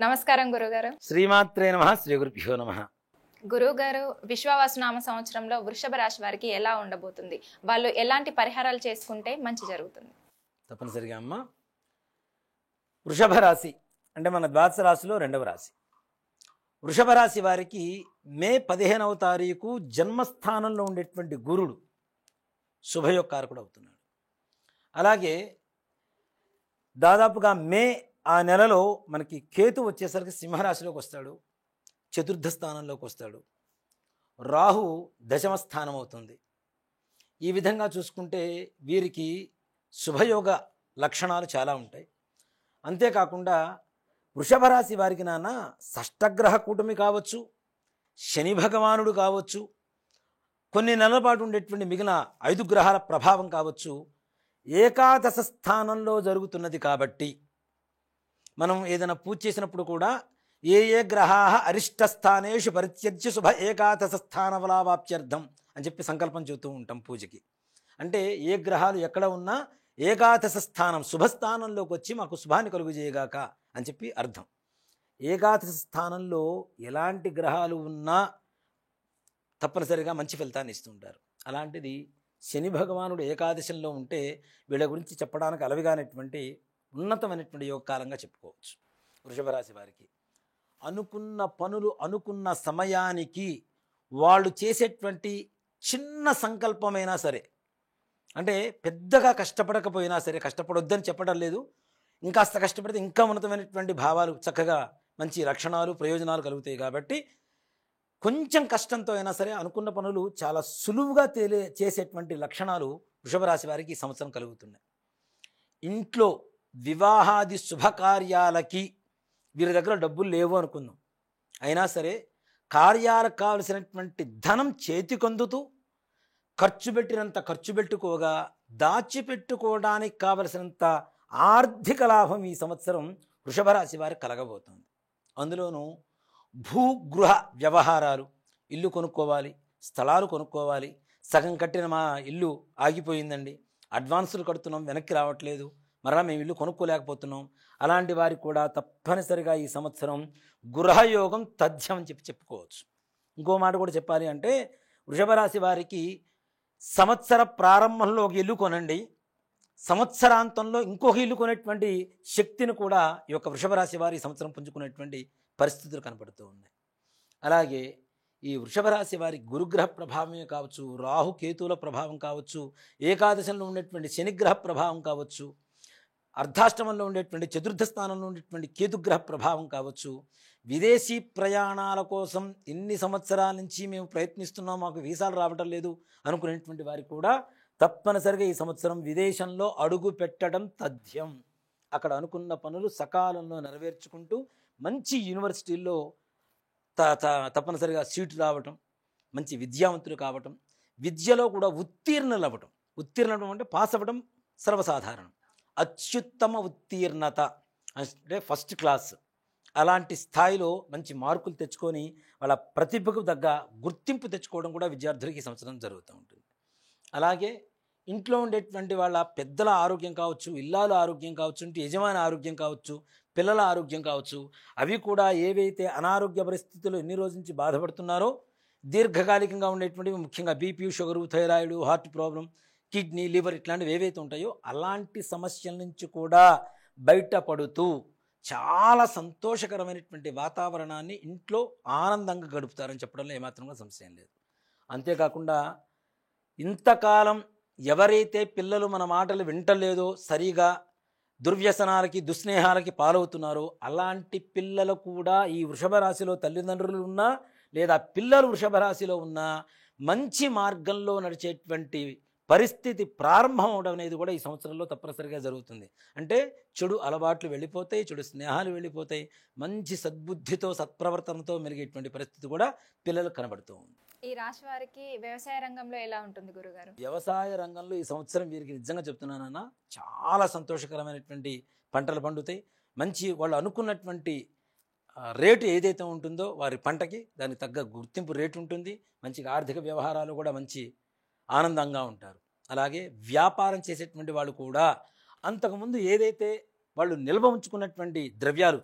నమస్కారం గురుగారు. శ్రీమాత్రే నమః. శ్రీ గురుభ్యో నమః. గురుగారు, విశ్వావసునామ సంవత్సరంలో వృషభ రాశి వారికి ఎలా ఉండబోతుంది? వాళ్ళు ఎలాంటి పరిహారాలు చేసుకుంటే మంచి జరుగుతుంది? తప్పనిసరిగా అమ్మ, వృషభ రాశి అంటే మన ద్వాదశ రాశిలో రెండవ రాశి. వృషభ రాశి వారికి మే 15వ తారీఖు జన్మస్థానంలో ఉండేటువంటి గురుడు శుభయోగకారకుడు అవుతున్నాడు. అలాగే దాదాపుగా మే ఆ నెలలో మనకి కేతు వచ్చేసరికి సింహరాశిలోకి వస్తాడు, చతుర్థ స్థానంలోకి వస్తాడు. రాహు దశమ స్థానం అవుతుంది. ఈ విధంగా చూసుకుంటే వీరికి శుభయోగ లక్షణాలు చాలా ఉంటాయి. అంతేకాకుండా వృషభ రాశి వారికి నాన్న షష్టగ్రహ కూటమి కావచ్చు, శని భగవానుడు కావచ్చు, కొన్ని నెలల పాటు ఉండేటువంటి మిగిలిన 5 గ్రహాల ప్రభావం కావచ్చు, ఏకాదశ స్థానంలో జరుగుతున్నది. కాబట్టి మనం ఏదైనా పూజ చేసినప్పుడు కూడా ఏ గ్రహా అరిష్టస్థానేషు పరిత్యజ్య శుభ ఏకాదశ స్థానవలావాప్త్యర్థం అని చెప్పి సంకల్పం చెబుతూ ఉంటాం పూజకి. అంటే ఏ గ్రహాలు ఎక్కడ ఉన్నా ఏకాదశ స్థానం శుభస్థానంలోకి వచ్చి మాకు శుభాన్ని కలుగు చేయగాక అని చెప్పి అర్థం. ఏకాదశ స్థానంలో ఎలాంటి గ్రహాలు ఉన్నా తప్పనిసరిగా మంచి ఫలితాన్ని ఇస్తుంటారు. అలాంటిది శని భగవానుడు ఏకాదశంలో ఉంటే వీళ్ళ గురించి చెప్పడానికి అలవిగానటువంటి ఉన్నతమైనటువంటి యోగకాలంగా చెప్పుకోవచ్చు. వృషభ రాశి వారికి అనుకున్న పనులు అనుకున్న సమయానికి వాళ్ళు చేసేటువంటి చిన్న సంకల్పమైనా సరే, అంటే పెద్దగా కష్టపడకపోయినా సరే, కష్టపడొద్దని చెప్పడం లేదు, ఇంకాస్త కష్టపడితే ఇంకా ఉన్నతమైనటువంటి భావాలు, చక్కగా మంచి లక్షణాలు ప్రయోజనాలు కలుగుతాయి. కాబట్టి కొంచెం కష్టంతో అయినా సరే అనుకున్న పనులు చాలా సులువుగా చేసేటువంటి లక్షణాలు వృషభ రాశి వారికి ఈ సంవత్సరం కలుగుతున్నాయి. ఇంట్లో వివాహాది శుభకార్యాలకి వీరి దగ్గర డబ్బులు లేవు అనుకుందాం, అయినా సరే కార్యాలకు కావలసినటువంటి ధనం చేతికందుతూ ఖర్చు పెట్టినంత ఖర్చు పెట్టుకోగా దాచిపెట్టుకోవడానికి కావలసినంత ఆర్థిక లాభం ఈ సంవత్సరం వృషభ రాశి వారికి కలగబోతుంది. అందులోనూ భూగృహ వ్యవహారాలు, ఇల్లు కొనుక్కోవాలి, స్థలాలు కొనుక్కోవాలి, సగం కట్టిన మా ఇల్లు ఆగిపోయిందండి, అడ్వాన్సులు కడుతున్నాం వెనక్కి రావట్లేదు, మరలా మేము ఇల్లు కొనుక్కోలేకపోతున్నాం, అలాంటి వారికి కూడా తప్పనిసరిగా ఈ సంవత్సరం గృహయోగం తథ్యం అని చెప్పుకోవచ్చు. ఇంకో మాట కూడా చెప్పాలి అంటే వృషభ రాశి వారికి సంవత్సర ప్రారంభంలో ఒక ఇల్లు కొనండి, సంవత్సరాంతంలో ఇంకొక ఇల్లు కొనేటువంటి శక్తిని కూడా ఈ యొక్క వృషభ రాశి వారి సంవత్సరం పుంజుకునేటువంటి పరిస్థితులు కనపడుతూ ఉన్నాయి. అలాగే ఈ వృషభ రాశి వారి గురుగ్రహ ప్రభావమే కావచ్చు, రాహుకేతువుల ప్రభావం కావచ్చు, ఏకాదశంలో ఉండేటువంటి శనిగ్రహ ప్రభావం కావచ్చు, అర్ధాష్టమంలో ఉండేటువంటి చతుర్థ స్థానంలో ఉండేటువంటి కేతుగ్రహ ప్రభావం కావచ్చు, విదేశీ ప్రయాణాల కోసం ఎన్ని సంవత్సరాల నుంచి మేము ప్రయత్నిస్తున్నాం, మాకు వీసాలు రావటం లేదు అనుకునేటువంటి వారికి కూడా తప్పనిసరిగా ఈ సంవత్సరం విదేశంలో అడుగు పెట్టడం తథ్యం. అక్కడ అనుకున్న పనులు సకాలంలో నెరవేర్చుకుంటూ మంచి యూనివర్సిటీల్లో తప్పనిసరిగా సీటు రావటం, మంచి విద్యావంతులు కావటం, విద్యలో కూడా ఉత్తీర్ణులు అవ్వటం. ఉత్తీర్ణం అంటే పాస్ అవ్వడం సర్వసాధారణం. అత్యుత్తమ ఉత్తీర్ణత అంటే ఫస్ట్ క్లాస్, అలాంటి స్థాయిలో మంచి మార్కులు తెచ్చుకొని వాళ్ళ ప్రతిభకు తగ్గ గుర్తింపు తెచ్చుకోవడం కూడా విద్యార్థులకి ఈ సంవత్సరం జరుగుతూ ఉంటుంది. అలాగే ఇంట్లో ఉండేటువంటి వాళ్ళ పెద్దల ఆరోగ్యం కావచ్చు, ఇల్లాల ఆరోగ్యం కావచ్చు, ఇంటి యజమాని ఆరోగ్యం కావచ్చు, పిల్లల ఆరోగ్యం కావచ్చు, అవి కూడా ఏవైతే అనారోగ్య పరిస్థితులు ఎన్ని రోజుల నుంచి బాధపడుతున్నారో దీర్ఘకాలికంగా ఉండేటువంటివి, ముఖ్యంగా BP, sugar, thyroid, heart problem, kidney, liver ఇట్లాంటివి ఏవైతే ఉంటాయో అలాంటి సమస్యల నుంచి కూడా బయటపడుతూ చాలా సంతోషకరమైనటువంటి వాతావరణాన్ని ఇంట్లో ఆనందంగా గడుపుతారని చెప్పడంలో ఏమాత్రంగా సంశయం లేదు. అంతేకాకుండా ఇంతకాలం ఎవరైతే పిల్లలు మన మాటలు వింటలేదో, సరిగా దుర్వ్యసనాలకి దుస్నేహాలకి పాలవుతున్నారో అలాంటి పిల్లలు కూడా ఈ వృషభ రాశిలో తల్లిదండ్రులు ఉన్నా లేదా పిల్లలు వృషభ రాశిలో ఉన్నా మంచి మార్గంలో నడిచేటువంటి పరిస్థితి ప్రారంభం అవడం అనేది కూడా ఈ సంవత్సరంలో తప్పనిసరిగా జరుగుతుంది. అంటే చెడు అలవాట్లు వెళ్ళిపోతాయి, చెడు స్నేహాలు వెళ్ళిపోతాయి, మంచి సద్బుద్ధితో సత్ప్రవర్తనతో మెలిగేటువంటి పరిస్థితి కూడా పిల్లలకు కనబడుతూ ఉంది. ఈ రాశి వారికి వ్యవసాయ రంగంలో ఎలా ఉంటుంది గురుగారు? వ్యవసాయ రంగంలో ఈ సంవత్సరం వీరికి నిజంగా చెప్తున్నానన్నా చాలా సంతోషకరమైనటువంటి పంటలు పండుతాయి. మంచి వాళ్ళు అనుకున్నటువంటి రేటు ఏదైతే ఉంటుందో వారి పంటకి దానికి తగ్గ గుర్తింపు రేటు ఉంటుంది. మంచిగా ఆర్థిక వ్యవహారాలు కూడా మంచి ఆనందంగా ఉంటారు. అలాగే వ్యాపారం చేసేటువంటి వాళ్ళు కూడా అంతకుముందు ఏదైతే వాళ్ళు నిల్వ ఉంచుకున్నటువంటి ద్రవ్యాలు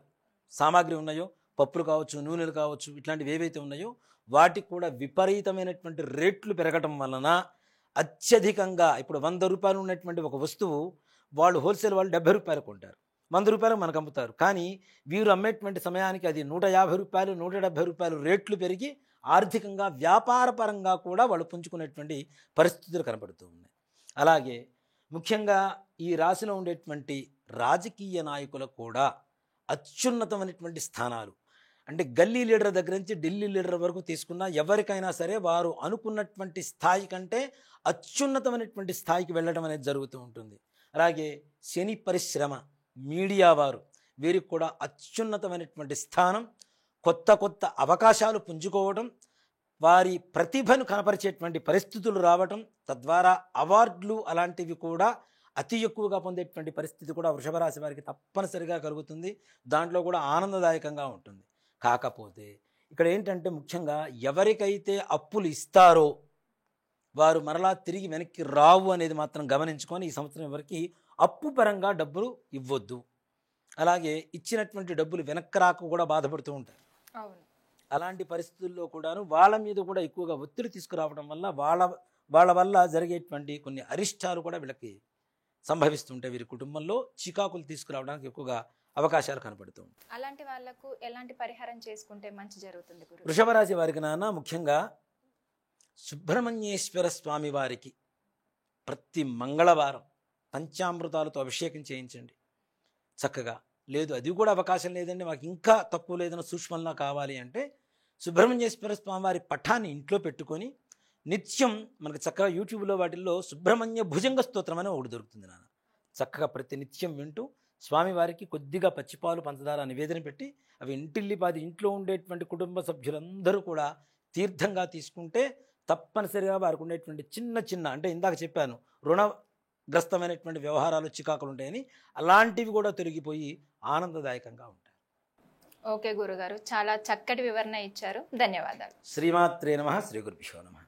సామాగ్రి ఉన్నాయో, పప్పులు కావచ్చు, నూనెలు కావచ్చు, ఇట్లాంటివి ఏవైతే ఉన్నాయో వాటికి కూడా విపరీతమైనటువంటి రేట్లు పెరగటం వలన అత్యధికంగా ఇప్పుడు 100 రూపాయలు ఉన్నటువంటి ఒక వస్తువు వాళ్ళు హోల్సేల్ వాళ్ళు 70 రూపాయలు కొంటారు, 100 రూపాయలకు మనకు అమ్ముతారు. కానీ వీరు అమ్మేటువంటి సమయానికి అది 150 రూపాయలు, 170 రూపాయలు రేట్లు పెరిగి ఆర్థికంగా వ్యాపారపరంగా కూడా వాళ్ళు పుంజుకునేటువంటి పరిస్థితులు కనబడుతూ ఉన్నాయి. అలాగే ముఖ్యంగా ఈ రాశిలో ఉండేటువంటి రాజకీయ నాయకులకు కూడా అత్యున్నతమైనటువంటి స్థానాలు, అంటే గల్లీ లీడర్ దగ్గర నుంచి ఢిల్లీ లీడర్ వరకు తీసుకున్న ఎవరికైనా సరే వారు అనుకున్నటువంటి స్థాయి కంటే అత్యున్నతమైనటువంటి స్థాయికి వెళ్ళడం అనేది జరుగుతూ ఉంటుంది. అలాగే శని పరిశ్రమ, మీడియా వారు, వీరికి కూడా అత్యున్నతమైనటువంటి స్థానం, కొత్త కొత్త అవకాశాలు పుంజుకోవడం, వారి ప్రతిభను కనపరిచేటువంటి పరిస్థితులు రావటం, తద్వారా అవార్డులు అలాంటివి కూడా అతి ఎక్కువగా పొందేటువంటి పరిస్థితి కూడా వృషభ రాశి వారికి తప్పనిసరిగా కలుగుతుంది. దాంట్లో కూడా ఆనందదాయకంగా ఉంటుంది. కాకపోతే ఇక్కడ ఏంటంటే ముఖ్యంగా ఎవరికైతే అప్పులు ఇస్తారో వారు మరలా తిరిగి వెనక్కి రావు అనేది మాత్రం గమనించుకొని ఈ సంవత్సరం ఎవరికి అప్పు పరంగా డబ్బులు ఇవ్వద్దు. అలాగే ఇచ్చినటువంటి డబ్బులు వెనక్కి రాక కూడా బాధపడుతూ ఉంటారు. అలాంటి పరిస్థితుల్లో కూడాను వాళ్ళ మీద కూడా ఎక్కువగా ఒత్తిడి తీసుకురావడం వల్ల వాళ్ళ వల్ల జరిగేటువంటి కొన్ని అరిష్టాలు కూడా వీళ్ళకి సంభవిస్తుంటాయి. వీరి కుటుంబంలో చికాకులు తీసుకురావడానికి ఎక్కువగా అవకాశాలు కనపడుతూ ఉంటాయి. అలాంటి వాళ్ళకు ఎలాంటి పరిహారం చేసుకుంటే మంచి జరుగుతుంది గురు? వృషభ రాశి వారికి ముఖ్యంగా సుబ్రహ్మణ్యేశ్వర స్వామి వారికి ప్రతి మంగళవారం పంచామృతాలతో అభిషేకం చేయించండి చక్కగా. లేదు అది కూడా అవకాశం లేదండి, మాకు ఇంకా తక్కువ లేదని సూక్ష్మంగా కావాలి అంటే సుబ్రహ్మణ్యేశ్వర స్వామి వారి పటాన్ని ఇంట్లో పెట్టుకొని నిత్యం మనకు చక్కగా యూట్యూబ్లో వాటిల్లో సుబ్రహ్మణ్య భుజంగ స్తోత్రం అని ఒకటి దొరుకుతుంది నాన్న. చక్కగా ప్రతి నిత్యం వింటూ స్వామివారికి కొద్దిగా పచ్చిపాలు, పంచదార నివేదన పెట్టి అవి ఇంటిల్లిపాది ఇంట్లో ఉండేటువంటి కుటుంబ సభ్యులందరూ కూడా తీర్థంగా తీసుకుంటే తప్పనిసరిగా వారికి ఉండేటువంటి చిన్న చిన్న, అంటే ఇందాక చెప్పాను రుణగ్రస్తమైనటువంటి వ్యవహారాలు, చికాకులు ఉంటాయని, అలాంటివి కూడా తొలగిపోయి ఆనందదాయకంగా ఉంటాయి. ఓకే గురుగారు, చాలా చక్కటి వివరణ ఇచ్చారు. ధన్యవాదాలు. శ్రీమాత్రే నమః. శ్రీ గురుభ్యో నమః.